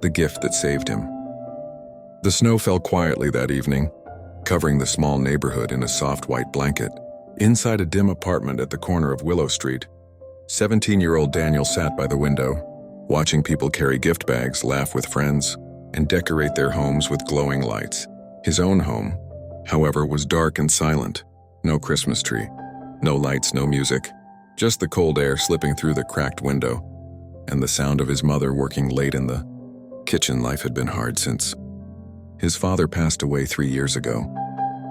the gift that saved him. The snow fell quietly that evening, covering the small neighborhood in a soft white blanket. Inside a dim apartment at the corner of Willow Street, 17-year-old Daniel sat by the window, watching people carry gift bags, laugh with friends, and decorate their homes with glowing lights. His own home, however, was dark and silent. No Christmas tree, no lights, no music, just the cold air slipping through the cracked window, and the sound of his mother working late in the kitchen. Life had been hard since his father passed away 3 years ago.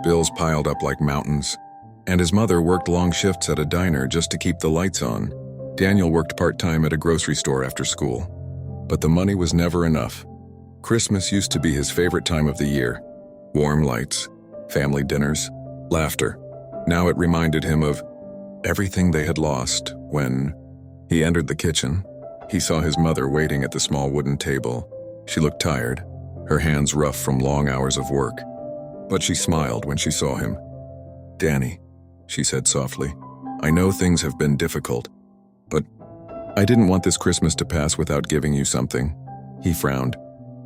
Bills piled up like mountains, and his mother worked long shifts at a diner just to keep the lights on. Daniel worked part-time at a grocery store after school, but the money was never enough. Christmas used to be his favorite time of the year. Warm lights, family dinners, laughter. Now it reminded him of everything they had lost. When he entered the kitchen, he saw his mother waiting at the small wooden table. She looked tired, her hands rough from long hours of work, but she smiled when she saw him. "Danny," she said softly, "I know things have been difficult, but I didn't want this Christmas to pass without giving you something." He frowned.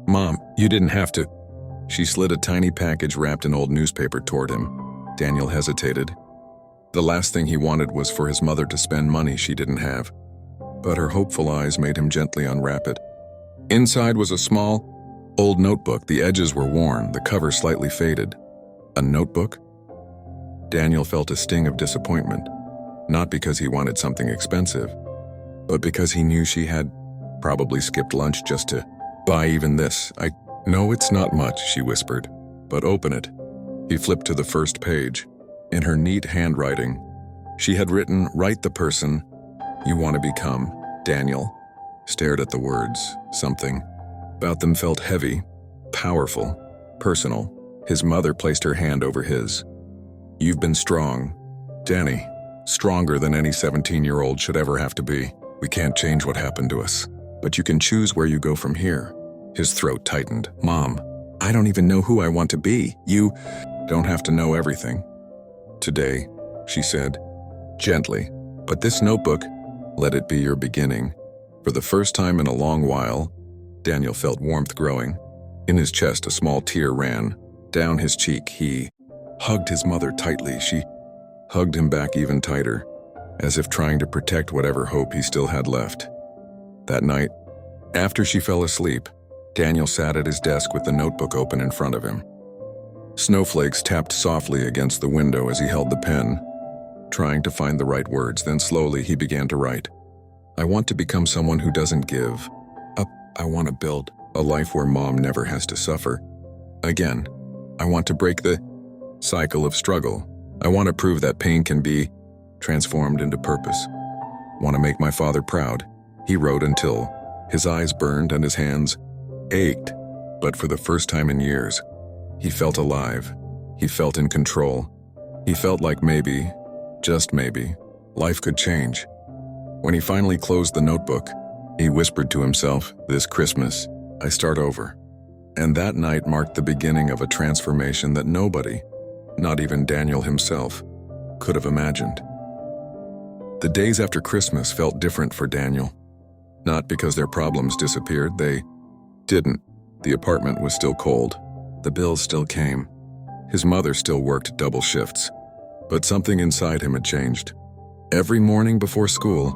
"Mom, you didn't have to." She slid a tiny package wrapped in old newspaper toward him. Daniel hesitated. The last thing he wanted was for his mother to spend money she didn't have, but her hopeful eyes made him gently unwrap it. Inside was a small, old notebook. The edges were worn, the cover slightly faded. A notebook? Daniel felt a sting of disappointment, not because he wanted something expensive, but because he knew she had probably skipped lunch just to buy even this. "I know it's not much," she whispered, "but open it." He flipped to the first page. In her neat handwriting, she had written, "Write the person you want to become." Daniel stared at the words. Something about them felt heavy, powerful, personal. His mother placed her hand over his. "You've been strong, Danny, stronger than any 17-year-old should ever have to be. We can't change what happened to us, but you can choose where you go from here." His throat tightened. "Mom, I don't even know who I want to be. You don't have to know everything." "Today," she said, gently, "but this notebook, let it be your beginning." For the first time in a long while, Daniel felt warmth growing. In his chest, a small tear ran down his cheek. He hugged his mother tightly. She hugged him back even tighter, as if trying to protect whatever hope he still had left. That night, after she fell asleep, Daniel sat at his desk with the notebook open in front of him. Snowflakes tapped softly against the window as he held the pen, trying to find the right words. Then slowly he began to write. "I want to become someone who doesn't give up. I want to build a life where Mom never has to suffer again. I want to break the cycle of struggle. I want to prove that pain can be transformed into purpose. Want to make my father proud." He wrote until his eyes burned and his hands ached. But for the first time in years, he felt alive. He felt in control. He felt like maybe, just maybe, life could change. When he finally closed the notebook, he whispered to himself, "This Christmas, I start over." And that night marked the beginning of a transformation that nobody, not even Daniel himself, could have imagined. The days after Christmas felt different for Daniel. Not because their problems disappeared, they didn't. The apartment was still cold. The bills still came. His mother still worked double shifts. But something inside him had changed. Every morning before school,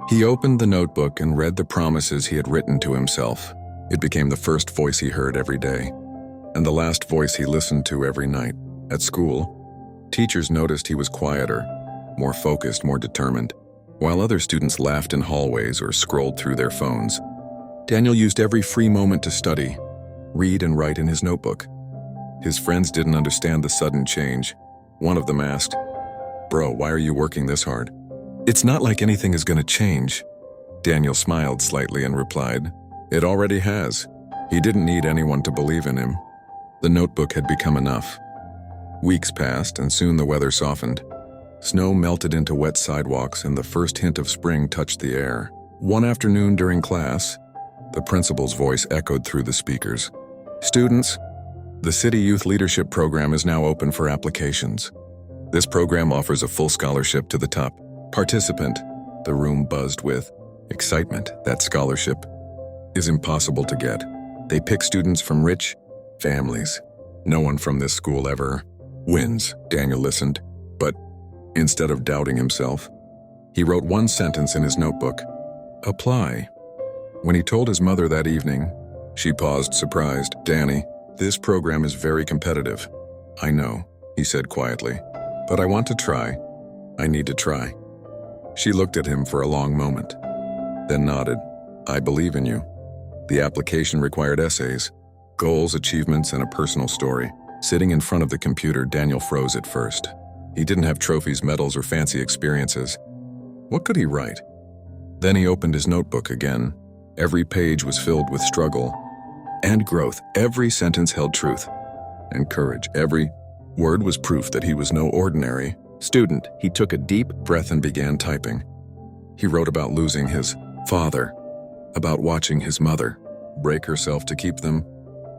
he opened the notebook and read the promises he had written to himself. It became the first voice he heard every day, and the last voice he listened to every night. At school, teachers noticed he was quieter, more focused, more determined. While other students laughed in hallways or scrolled through their phones, Daniel used every free moment to study, read and write in his notebook. His friends didn't understand the sudden change. One of them asked, "Bro, why are you working this hard?" "It's not like anything is going to change." Daniel smiled slightly and replied, "It already has." He didn't need anyone to believe in him. The notebook had become enough. Weeks passed, and soon the weather softened. Snow melted into wet sidewalks, and the first hint of spring touched the air. One afternoon during class, the principal's voice echoed through the speakers. "Students, the City Youth Leadership Program is now open for applications. This program offers a full scholarship to the top participant." The room buzzed with excitement. That scholarship is impossible to get. They pick students from rich families. No one from this school ever wins. Daniel listened, but instead of doubting himself, he wrote one sentence in his notebook: apply. When he told his mother that evening, she paused, surprised. Danny, this program is very competitive. I know, he said quietly, but I want to try. I need to try. She looked at him for a long moment, then nodded. I believe in you. The application required essays, goals, achievements, and a personal story. Sitting in front of the computer, Daniel froze at first. He didn't have trophies, medals, or fancy experiences. What could he write? Then he opened his notebook again. Every page was filled with struggle and growth. Every sentence held truth and courage. Every word was proof that he was no ordinary student. He took a deep breath and began typing. He wrote about losing his father, about watching his mother break herself to keep them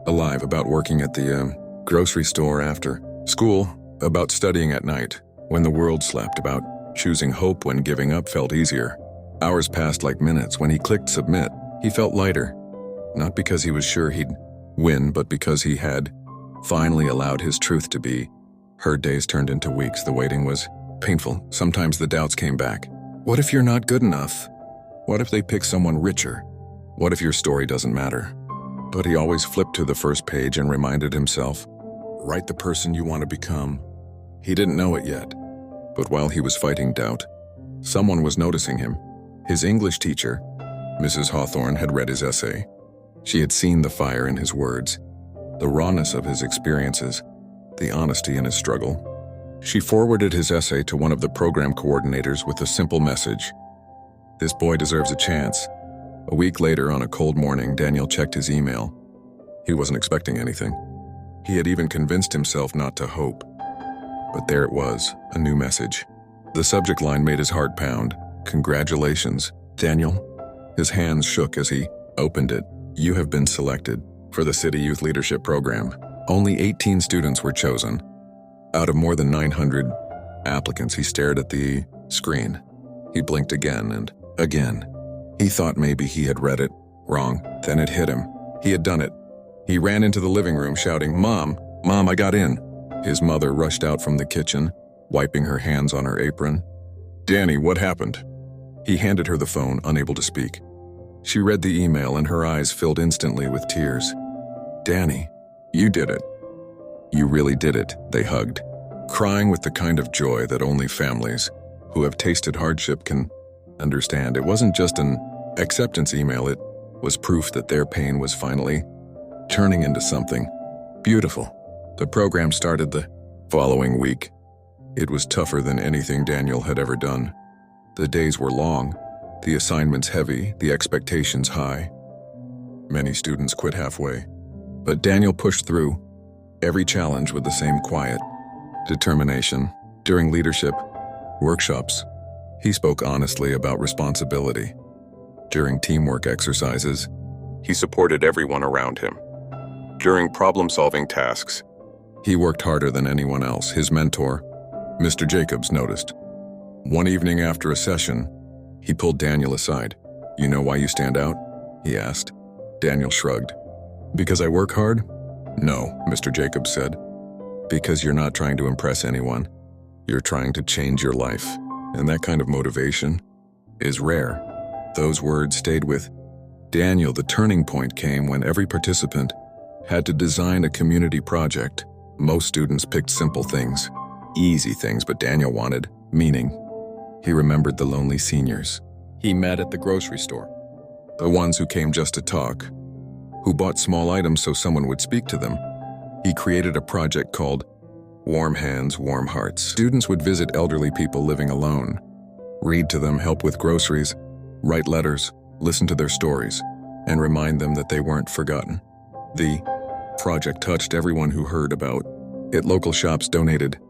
alive, about working at the grocery store after school, about studying at night when the world slept, about choosing hope when giving up felt easier. Hours passed like minutes. When he clicked submit, he felt lighter, not because he was sure he'd win, but because he had finally allowed his truth to be heard. Days turned into weeks. The waiting was painful. Sometimes the doubts came back. What if you're not good enough? What if they pick someone richer? What if your story doesn't matter? But he always flipped to the first page and reminded himself, write the person you want to become. He didn't know it yet, but while he was fighting doubt, someone was noticing him. His English teacher, Mrs. Hawthorne, had read his essay. She had seen the fire in his words, the rawness of his experiences, the honesty in his struggle. She forwarded his essay to one of the program coordinators with a simple message: this boy deserves a chance. A week later, on a cold morning, Daniel checked his email. He wasn't expecting anything. He had even convinced himself not to hope. But there it was, a new message. The subject line made his heart pound. Congratulations, Daniel. His hands shook as he opened it. You have been selected for the City Youth Leadership Program. Only 18 students were chosen. Out of more than 900 applicants, he stared at the screen. He blinked again and again. He thought maybe he had read it wrong. Then it hit him. He had done it. He ran into the living room shouting, Mom, Mom, I got in. His mother rushed out from the kitchen, wiping her hands on her apron. Danny, what happened? He handed her the phone, unable to speak. She read the email and her eyes filled instantly with tears. Danny, you did it. You really did it, they hugged, crying with the kind of joy that only families who have tasted hardship can understand. It wasn't just an acceptance email, it was proof that their pain was finally turning into something beautiful. The program started the following week. It was tougher than anything Daniel had ever done. The days were long, the assignments heavy, the expectations high. Many students quit halfway, but Daniel pushed through every challenge with the same quiet determination. During leadership workshops, he spoke honestly about responsibility. During teamwork exercises, he supported everyone around him. During problem-solving tasks, he worked harder than anyone else. His mentor, Mr. Jacobs, noticed. One evening after a session, he pulled Daniel aside. You know why you stand out? He asked. Daniel shrugged. Because I work hard? No, Mr. Jacobs said. Because you're not trying to impress anyone. You're trying to change your life. And that kind of motivation is rare. Those words stayed with Daniel. The turning point came when every participant had to design a community project. Most students picked simple things, easy things, but Daniel wanted meaning. He remembered the lonely seniors he met at the grocery store, the ones who came just to talk, who bought small items so someone would speak to them. He created a project called Warm Hands, Warm Hearts. Students would visit elderly people living alone, read to them, help with groceries, write letters, listen to their stories, and remind them that they weren't forgotten. The project touched everyone who heard about it. Local shops donated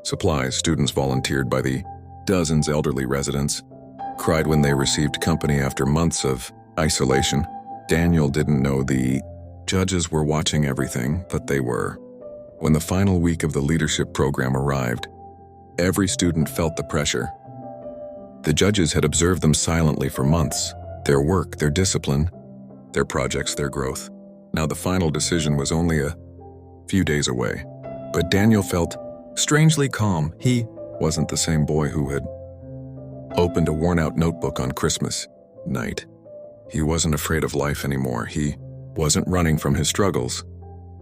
supplies. Students volunteered by the dozens. Elderly residents cried when they received company after months of isolation. Daniel didn't know the judges were watching everything, but they were. When the final week of the leadership program arrived, every student felt the pressure. The judges had observed them silently for months, their work, their discipline, their projects, their growth. Now the final decision was only a few days away. But Daniel felt strangely calm. He wasn't the same boy who had opened a worn-out notebook on Christmas night. He wasn't afraid of life anymore. He wasn't running from his struggles,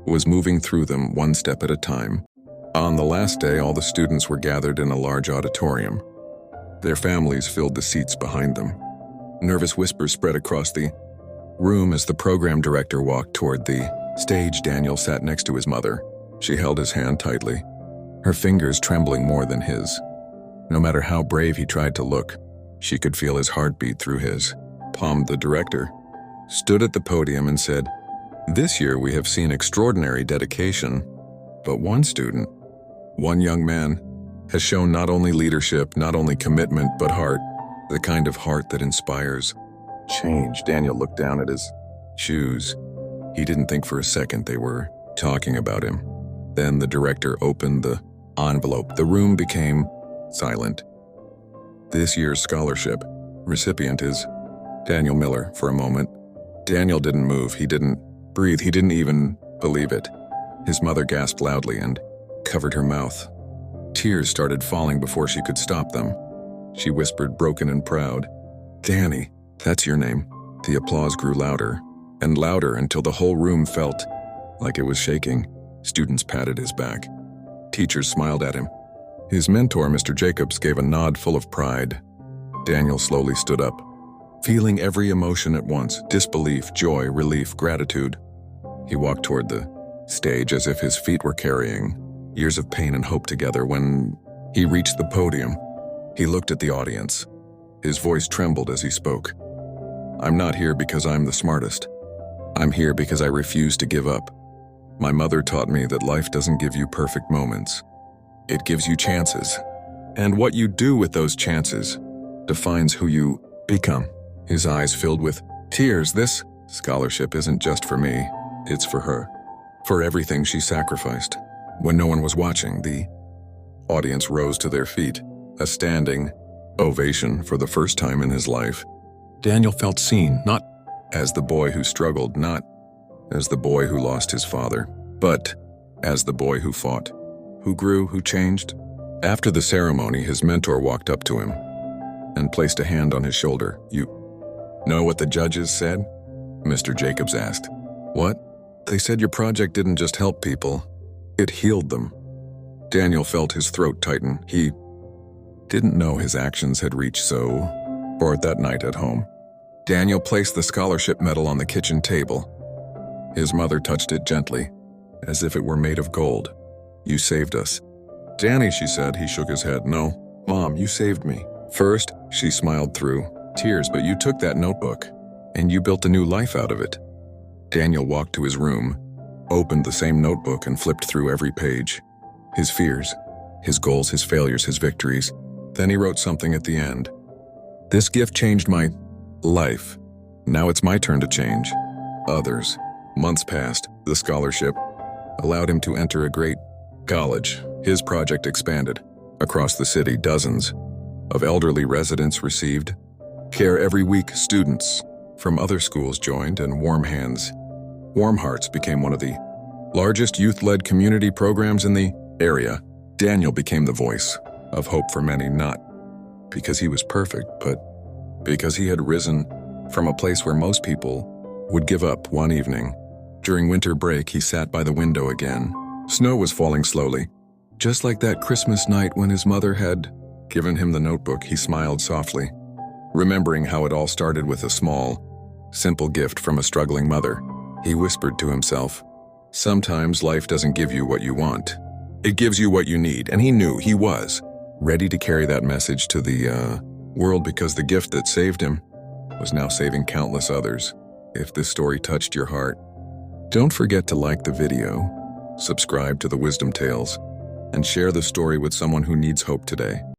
was moving through them one step at a time. On the last day, all the students were gathered in a large auditorium. Their families filled the seats behind them. Nervous whispers spread across the room as the program director walked toward the stage. Daniel sat next to his mother. She held his hand tightly, her fingers trembling more than his. No matter how brave he tried to look, she could feel his heartbeat through his palm. The director stood at the podium and said, "This year we have seen extraordinary dedication, but one student, one young man, has shown not only leadership, not only commitment, but heart, the kind of heart that inspires change." Daniel looked down at his shoes. He didn't think for a second they were talking about him. Then the director opened the envelope. The room became silent. This year's scholarship recipient is Daniel Miller. For a moment, Daniel didn't move. He didn't breathe. He didn't even believe it. His mother gasped loudly and covered her mouth. Tears started falling before she could stop them. She whispered, broken and proud, "Danny, that's your name." The applause grew louder and louder until the whole room felt like it was shaking. Students patted his back. Teachers smiled at him. His mentor, Mr. Jacobs, gave a nod full of pride. Daniel slowly stood up, feeling every emotion at once: disbelief, joy, relief, gratitude. He walked toward the stage as if his feet were carrying years of pain and hope together. When he reached the podium, he looked at the audience. His voice trembled as he spoke. "I'm not here because I'm the smartest. I'm here because I refuse to give up. My mother taught me that life doesn't give you perfect moments. It gives you chances. And what you do with those chances defines who you become." His eyes filled with tears. "This scholarship isn't just for me. It's for her. For everything she sacrificed." When no one was watching, the audience rose to their feet, a standing ovation for the first time in his life. Daniel felt seen, not as the boy who struggled, not as the boy who lost his father, but as the boy who fought, who grew, who changed. After the ceremony, his mentor walked up to him and placed a hand on his shoulder. "You know what the judges said?" Mr. Jacobs asked. "What?" "They said your project didn't just help people, it healed them." Daniel felt his throat tighten. He didn't know his actions had reached so far. That night at home, Daniel placed the scholarship medal on the kitchen table. His mother touched it gently, as if it were made of gold. "You saved us." "Danny," she said. He shook his head. "No, Mom, you saved me." "First," she smiled through tears, "but you took that notebook, and you built a new life out of it." Daniel walked to his room, opened the same notebook, and flipped through every page. His fears, his goals, his failures, his victories. Then he wrote something at the end. "This gift changed my life. Now it's my turn to change others." Months passed. The scholarship allowed him to enter a great college. His project expanded. Across the city, dozens of elderly residents received care every week. Students from other schools joined, and Warm Hearts became one of the largest youth-led community programs in the area. Daniel became the voice of hope for many, not because he was perfect, but because he had risen from a place where most people would give up. One evening, during winter break, he sat by the window again. Snow was falling slowly, just like that Christmas night when his mother had given him the notebook. He smiled softly, remembering how it all started with a small, simple gift from a struggling mother. He whispered to himself, "Sometimes life doesn't give you what you want. It gives you what you need." And he knew he was ready to carry that message to the world, because the gift that saved him was now saving countless others. If this story touched your heart, don't forget to like the video, subscribe to the Wisdom Tales, and share the story with someone who needs hope today.